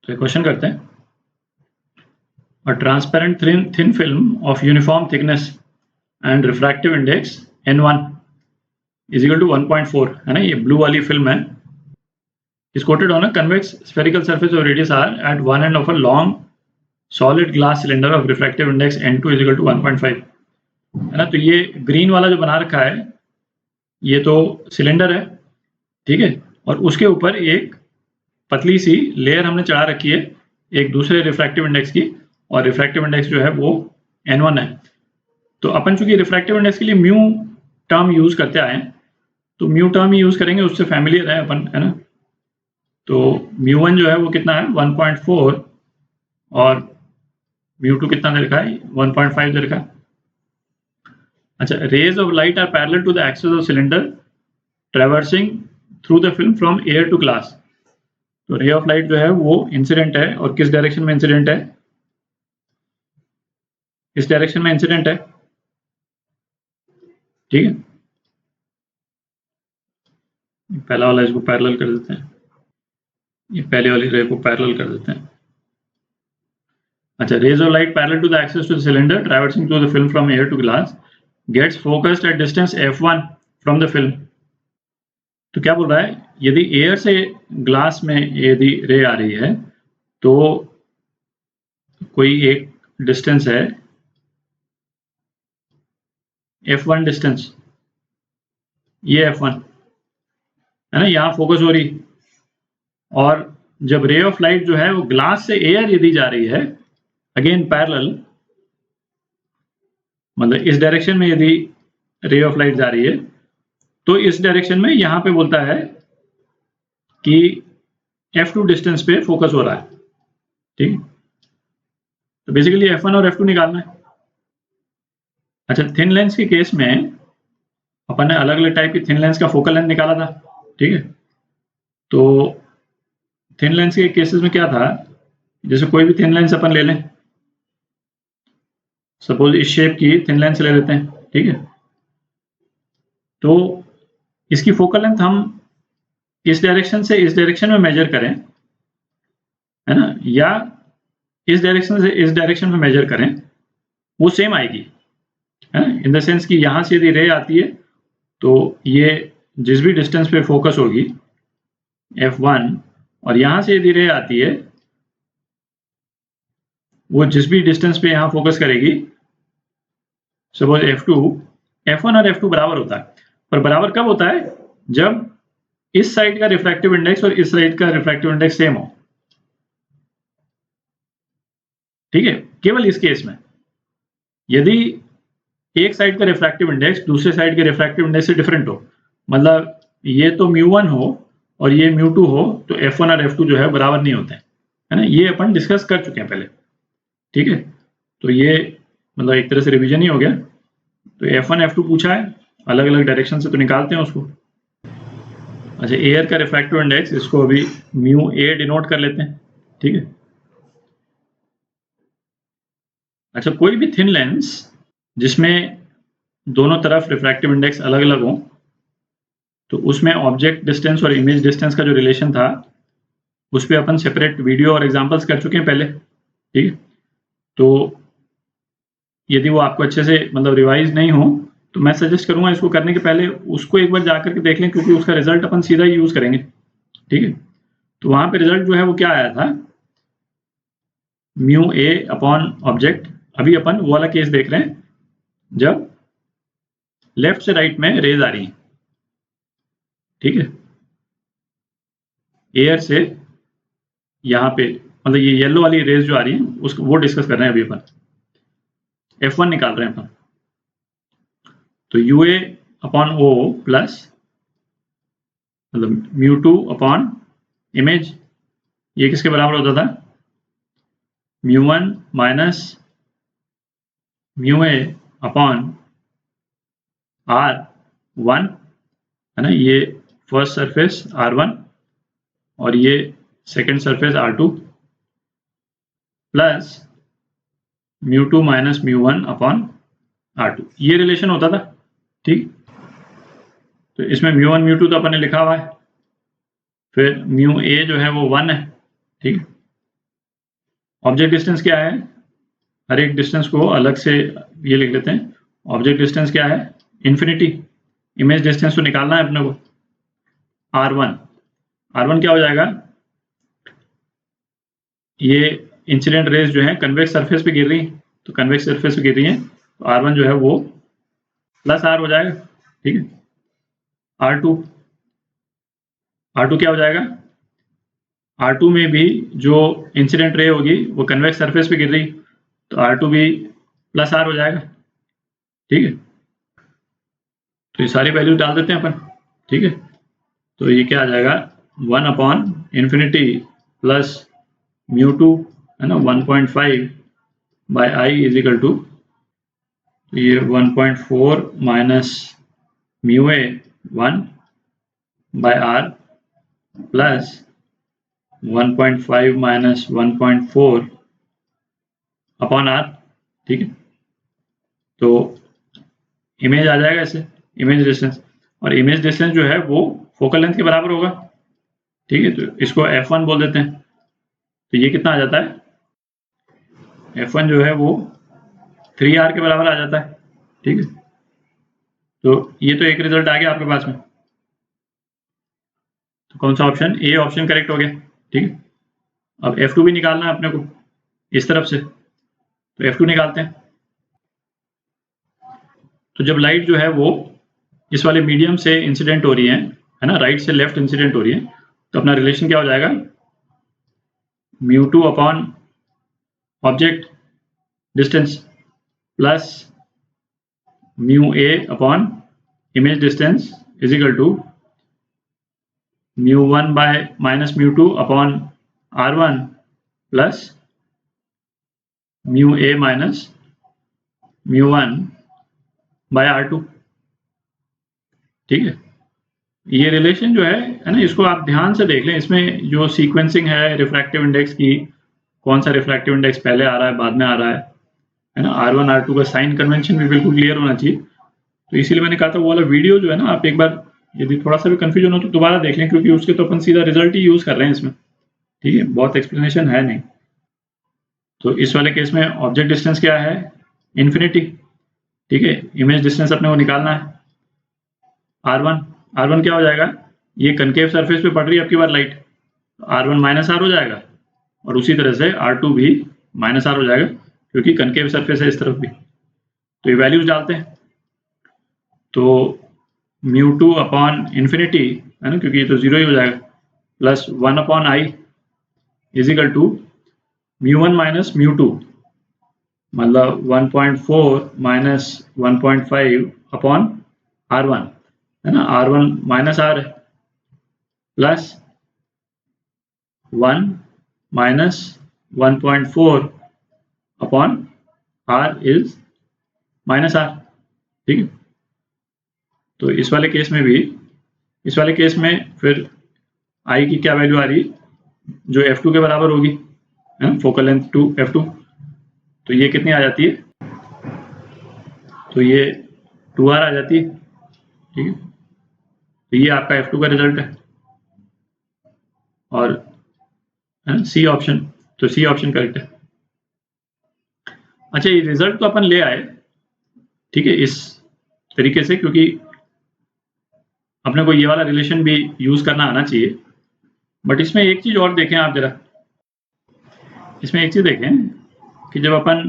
तो क्वेश्चन करते हैं। A transparent thin film of uniform thickness and refractive index n1 is equal to 1.4 है ना, ये ब्लू वाली फिल्म है। is coated on a convex spherical surface of radius r at one end of a long solid glass cylinder of refractive index n2 is equal to 1.5 है ना। तो ये green वाला जो बना रखा है ये तो सिलेंडर है, ठीक है, और उसके ऊपर एक पतली सी लेयर हमने चढ़ा रखी है एक दूसरे रिफ्रैक्टिव इंडेक्स की, और रिफ्रैक्टिव इंडेक्स जो है वो n1 है। तो अपन चूंकि रिफ्रैक्टिव इंडेक्स के लिए म्यू टर्म यूज करते आए हैं तो म्यू टर्म ही यूज करेंगे, उससे फैमिलियर है अपन, है ना। तो μ1 जो है वो कितना है 1.4 और μ2 कितना दे रखा है 1.5 दे रखा है। अच्छा, rays of light are parallel to the axis of cylinder traversing through the film from air to glass. तो रे ऑफ लाइट जो है वो इंसिडेंट है, और किस डायरेक्शन में इंसिडेंट है, इस डायरेक्शन में इंसिडेंट है, ठीक है। पहला वाला इसको पैरेलल कर देते हैं, ये पहले वाली रे को पैरेलल कर देते हैं। अच्छा, rays of light parallel to the axis to the cylinder traversing through the film from air to glass gets focused at distance f1 from the film. तो क्या बोल रहा है, यदि एयर से ग्लास में यदि रे आ रही है तो कोई एक डिस्टेंस है f1 डिस्टेंस, ये f1 है ना, यहाँ फोकस हो रही, और जब रे ऑफ लाइट जो है वो ग्लास से एयर यदि जा रही है अगेन पैरेलल, मतलब इस डायरेक्शन में यदि रे ऑफ लाइट जा रही है तो इस डायरेक्शन में यहाँ पे बोलता है कि f2 डिस्टेंस पे फोकस हो रहा है, ठीक। तो बेसिकली f1 और f2 निकालना है। अच्छा, थिन लेंस के केस में अपन ने अलग अलग टाइप की थिन लेंस का फोकल लेंथ निकाला था, ठीक है। तो थिन लेंस के केसेस में क्या था, जैसे कोई भी थिन लेंस अपन ले लें, सपोज इस शेप की थिन लेंस ले लेते हैं, ठीक है। तो इसकी फोकल लेंथ हम इस डायरेक्शन से इस डायरेक्शन में मेजर करें, है ना, या इस डायरेक्शन से इस डायरेक्शन में मेजर करें, वो सेम आएगी, है ना, इन द सेंस कि यहां से यदि रे आती है तो ये जिस भी डिस्टेंस पे फोकस होगी f1, और यहां से यदि रे आती है वो जिस भी डिस्टेंस पे यहां फोकस करेगी, सपोज f2, f1 और f2 बराबर होता है। पर बराबर कब होता है, जब इस साइड का रिफ्रैक्टिव इंडेक्स और इस साइड का रिफ्रैक्टिव इंडेक्स सेम हो, ठीक है। केवल इस केस में यदि एक साइड का रिफ्रैक्टिव इंडेक्स दूसरे साइड के रिफ्रैक्टिव इंडेक्स से डिफरेंट हो, मतलब ये तो μ1 हो और ये μ2 हो, तो f1 और f2 जो है बराबर नहीं होते हैं, है ना। ये अपन डिस्कस कर चुके हैं पहले, ठीक है। तो ये मतलब एक तरह से रिवीजन ही हो गया। तो f1 f2 पूछा है, अलग अलग डायरेक्शन से तो निकालते हैं उसको। अच्छा, एयर का रिफ्रैक्टिव इंडेक्स, इसको अभी μa डिनोट कर लेते हैं, ठीक है। अच्छा, कोई भी थिन लेंस जिसमें दोनों तरफ रिफ्रैक्टिव इंडेक्स अलग अलग हो, तो उसमें ऑब्जेक्ट डिस्टेंस और इमेज डिस्टेंस का जो रिलेशन था उस पर अपन सेपरेट वीडियो और एग्जांपल्स कर चुके हैं पहले, ठीक है। तो यदि वो आपको अच्छे से मतलब रिवाइज नहीं हो तो मैं सजेस्ट करूंगा इसको करने के पहले उसको एक बार जाकर के देख लें, क्योंकि उसका रिजल्ट अपन सीधा ही यूज करेंगे, ठीक है। तो वहां पे रिजल्ट जो है वो क्या आया था, μa अपॉन ऑब्जेक्ट। अभी अपन वो वाला केस देख रहे हैं जब लेफ्ट से राइट में रेज आ रही है, ठीक है, एयर से यहाँ पे, मतलब ये येलो वाली रेज जो आ रही है उसको वो डिस्कस कर रहे हैं अभी अपन, f1 निकाल रहे हैं अपन। तो UA अपॉन O प्लस मतलब μ2 अपॉन इमेज, ये किसके बराबर होता था, μ1 माइनस μA अपॉन R1, है ना, ये फर्स्ट सरफेस R1 और ये second surface R2 plus μ2 minus μ1 upon R2, ये रिलेशन होता था, ठीक। तो इसमें μ1 μ2 तो अपन ने लिखा हुआ है, फिर μA जो है वो 1 है, ठीक। ऑब्जेक्ट डिस्टेंस क्या है, हर एक डिस्टेंस को अलग से ये लिख लेते हैं। ऑब्जेक्ट डिस्टेंस क्या है, इन्फिनिटी। इमेज डिस्टेंस तो निकालना है अपने को, R1। R1 क्या हो जाएगा, ये इंसिडेंट रेज जो है कन्वेक्स सरफेस पे गिर रही है, तो कन्वेक्स सरफेस पे गिर रही है, तो R1 जो है वो प्लस R हो जाएगा। ठीक है, R2 क्या हो जाएगा, R2 में भी जो इंसिडेंट रे होगी वो कन्वेक्स सरफेस पे गिर रही, तो R2 भी प्लस R हो जाएगा। ठीक है, तो ये सारी वैल्यू डाल देते हैं अपन। ठीक है, तो ये क्या आ जाएगा, 1/infinity प्लस μ2 है ना 1.5 by I is equal to, ये 1.4 minus μa 1 by R plus 1.5 minus 1.4 upon R. ठीक है, तो इमेज आ जाएगा ऐसे, इमेज डिस्टेंस, और इमेज डिस्टेंस जो है वो फोकल लेंथ के बराबर होगा। ठीक है, तो इसको f1 बोल देते हैं। तो ये कितना आ जाता है, f1 जो है वो 3r के बराबर आ जाता है। ठीक है, तो ये तो एक रिजल्ट आ गया आपके पास में, तो कौन सा ऑप्शन, ए ऑप्शन करेक्ट हो गया। ठीक है, अब f2 भी निकालना है अपने को इस तरफ से, तो f2 निकालते हैं। तो जब लाइट जो है वो इस वाले मीडियम से इंसिडेंट हो रही है ना, राइट से लेफ्ट इंसिडेंट हो रही है, तो अपना रिलेशन क्या हो जाएगा, μ2 upon object distance plus μa upon image distance is equal to μ1 by minus μ2 upon R1 plus μa minus μ1 by R2। ठीक है, ये रिलेशन जो है ना, इसको आप ध्यान से देख लें, इसमें जो सीक्वेंसिंग है रिफ्रैक्टिव इंडेक्स की, कौन सा रिफ्रैक्टिव इंडेक्स पहले आ रहा है बाद में आ रहा है ना, R1 R2 का साइन कन्वेंशन भी बिल्कुल क्लियर होना चाहिए। तो इसीलिए मैंने कहा था वो वाला वीडियो जो है ना, आप एक बार यदि थोड़ा सा भी कंफ्यूजन हो तो दोबारा देख लें, क्योंकि उसके तो अपन सीधा रिजल्ट ही यूज कर रहे हैं इसमें। ठीक है, बहुत एक्सप्लेनेशन है नहीं। तो इस वाले केस में ऑब्जेक्ट डिस्टेंस क्या है, इन्फिनिटी। ठीक है, इमेज डिस्टेंस अपने को निकालना है R1 क्या हो जाएगा, ये कनकेव सरफेस पे पड़ रही है आपकी बार लाइट, R1 माइनस आर हो जाएगा, और उसी तरह से R2 भी माइनस आर हो जाएगा, क्योंकि कनकेव सरफेस है इस तरफ भी। तो ये वैल्यूज डालते हैं, तो μ2 अपॉन इन्फिनिटी है ना, क्योंकि ये तो जीरो ही हो जाएगा, plus 1 upon I is equal to μ1 minus μ2, मतलब 1.4 माइनस 1.5 अपॉन R1 है ना, R1 माइनस आर है, plus 1 minus 1.4 upon R is minus R. ठीक है, तो इस वाले केस में भी, इस वाले केस में फिर आई की क्या वैल्यू आ रही, जो f2 के बराबर होगी, फोकल लेंथ टू f2, तो ये कितनी आ जाती है, तो ये 2r आ जाती है। ठीक है, तो ये आपका f2 का रिजल्ट है, और सी ऑप्शन, तो सी ऑप्शन करेक्ट है। अच्छा, ये रिजल्ट तो अपन ले आए, ठीक है, इस तरीके से, क्योंकि अपने को ये वाला रिलेशन भी यूज करना आना चाहिए। बट इसमें एक चीज और देखें आप जरा, इसमें एक चीज देखें कि जब अपन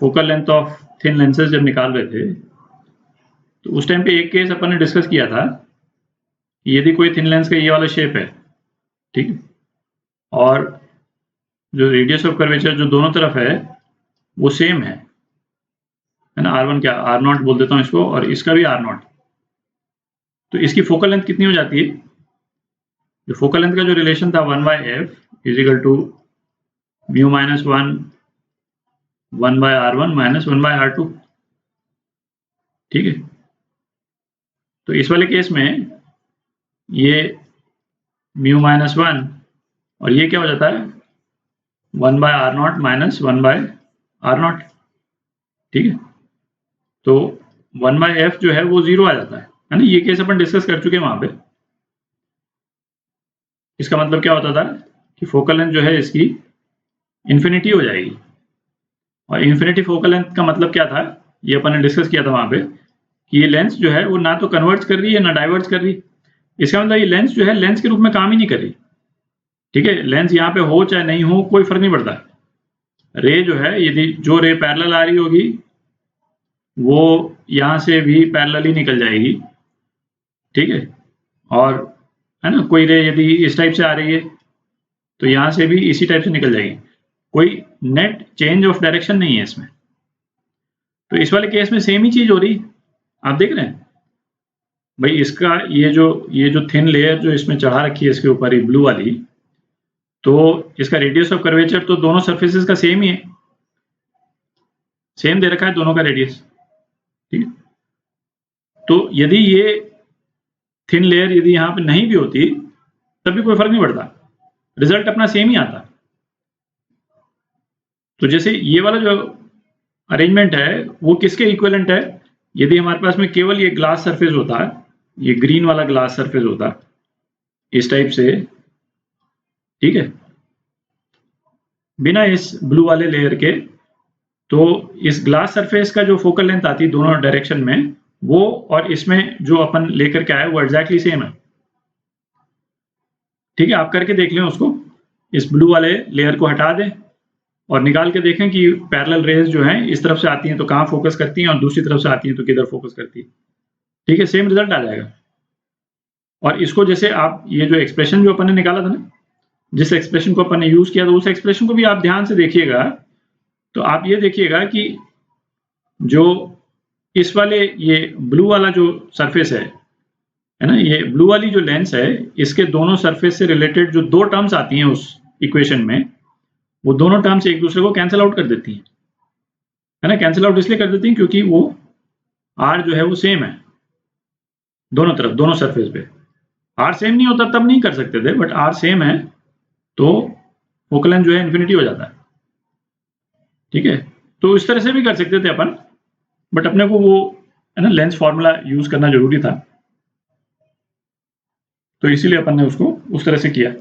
focal length of thin lenses जब निकाल रहे थे, तो उस टाइम पे एक केस अपन ने डिस्कस किया था कि यदि कोई थिन लेंस का ये वाला शेप है, ठीक है, और जो रेडियस ऑफ कर्वेचर जो दोनों तरफ है वो सेम है ना, R1 क्या, R0 बोल देता हूँ इसको, और इसका भी R0, तो इसकी फोकल लेंथ कितनी हो जाती है, जो फोकल लेंथ का जो रिलेशन था 1/f is equal to mu minus 1/R1 minus 1/R2। ठीक है, तो इस वाले केस में ये म्यू माइनस 1 और ये क्या हो जाता है 1/R0 माइनस 1/R0। ठीक है, तो 1/f जो है वो 0 आ जाता है ना, ये केस अपन डिस्कस कर चुके हैं वहां पे। इसका मतलब क्या होता था कि फोकल लेंथ जो है इसकी इन्फिनिटी हो जाएगी। और इन्फिनिटी फोकल लेंथ का मतलब क्या था, ये अपन ने डिस्कस किया था वहां पे कि ये लेंस जो है वो ना तो कन्वर्ज कर रही है ना डाइवर्ज कर रही। इसका मतलब ये लेंस जो है लेंस के रूप में काम ही नहीं कर रही। ठीक है, लेंस यहाँ पे हो चाहे नहीं हो कोई फर्क नहीं पड़ता। रे जो है यदि जो रे पैरेलल आ रही होगी वो यहाँ से भी पैरेलल ही निकल जाएगी। ठीक है, और है ना, कोई रे यदि इस टाइप से आ रही है तो यहाँ से भी इसी टाइप से निकल जाएगी। कोई नेट चेंज ऑफ डायरेक्शन नहीं है इसमें। तो इस वाले केस में सेम ही चीज हो रही, आप देख रहे हैं भाई। इसका ये जो थिन लेयर जो इसमें चढ़ा रखी है इसके ऊपर ये ब्लू वाली, तो इसका रेडियस ऑफ कर्वेचर तो दोनों सरफेसेस का सेम ही है, सेम दे रखा है दोनों का रेडियस। ठीक है, तो यदि ये थिन लेयर यदि यहाँ पे नहीं भी होती तब भी कोई फर्क नहीं पड़ता, रिजल्ट अपना सेम ही आता। तो जैसे ये वाला जो अरेंजमेंट है वो किसके इक्विवेलेंट है, यदि हमारे पास में केवल ये ग्लास सरफेस होता है, ये ग्रीन वाला ग्लास सरफेस होता इस टाइप से, ठीक है, बिना इस ब्लू वाले लेयर के, तो इस ग्लास सरफेस का जो फोकल लेंथ आती है दोनों डायरेक्शन में वो और इसमें जो अपन लेकर के आए वो एग्जैक्टली सेम है। ठीक है, आप करके देख लें उसको, इस ब्लू वाले लेयर को हटा दें और निकाल के देखें कि पैरेलल रेज जो हैं इस तरफ से आती हैं तो कहाँ फोकस करती हैं और दूसरी तरफ से आती हैं तो किधर फोकस करती है। ठीक है, सेम रिजल्ट आ जाएगा। और इसको जैसे आप ये जो एक्सप्रेशन जो अपन ने निकाला था ना, जिस एक्सप्रेशन को अपन ने यूज किया था उस एक्सप्रेशन को भी आप ध्यान से देखिएगा, तो आप ये देखिएगा कि जो इस वाले ये ब्लू वाला जो सरफेस है ना, ये ब्लू वाली जो लेंस है इसके दोनों सरफेस से रिलेटेड जो दो टर्म्स आती हैं उस इक्वेशन में, वो दोनों टर्म्स एक दूसरे को कैंसिल आउट कर देती हैं, है ना। कैंसिल आउट इसलिए कर देती हैं क्योंकि वो आर जो है वो सेम है दोनों तरफ, दोनों सरफेस पे। आर सेम नहीं होता तब नहीं कर सकते थे, बट आर सेम है तो फोकल लेंथ जो है इन्फिनिटी हो जाता है। ठीक है, तो इस तरह से भी कर सकते थे अपन, बट अपने को वो है ना लेंस फॉर्मूला यूज करना जरूरी था, तो इसीलिए अपन ने उसको उस तरह से किया।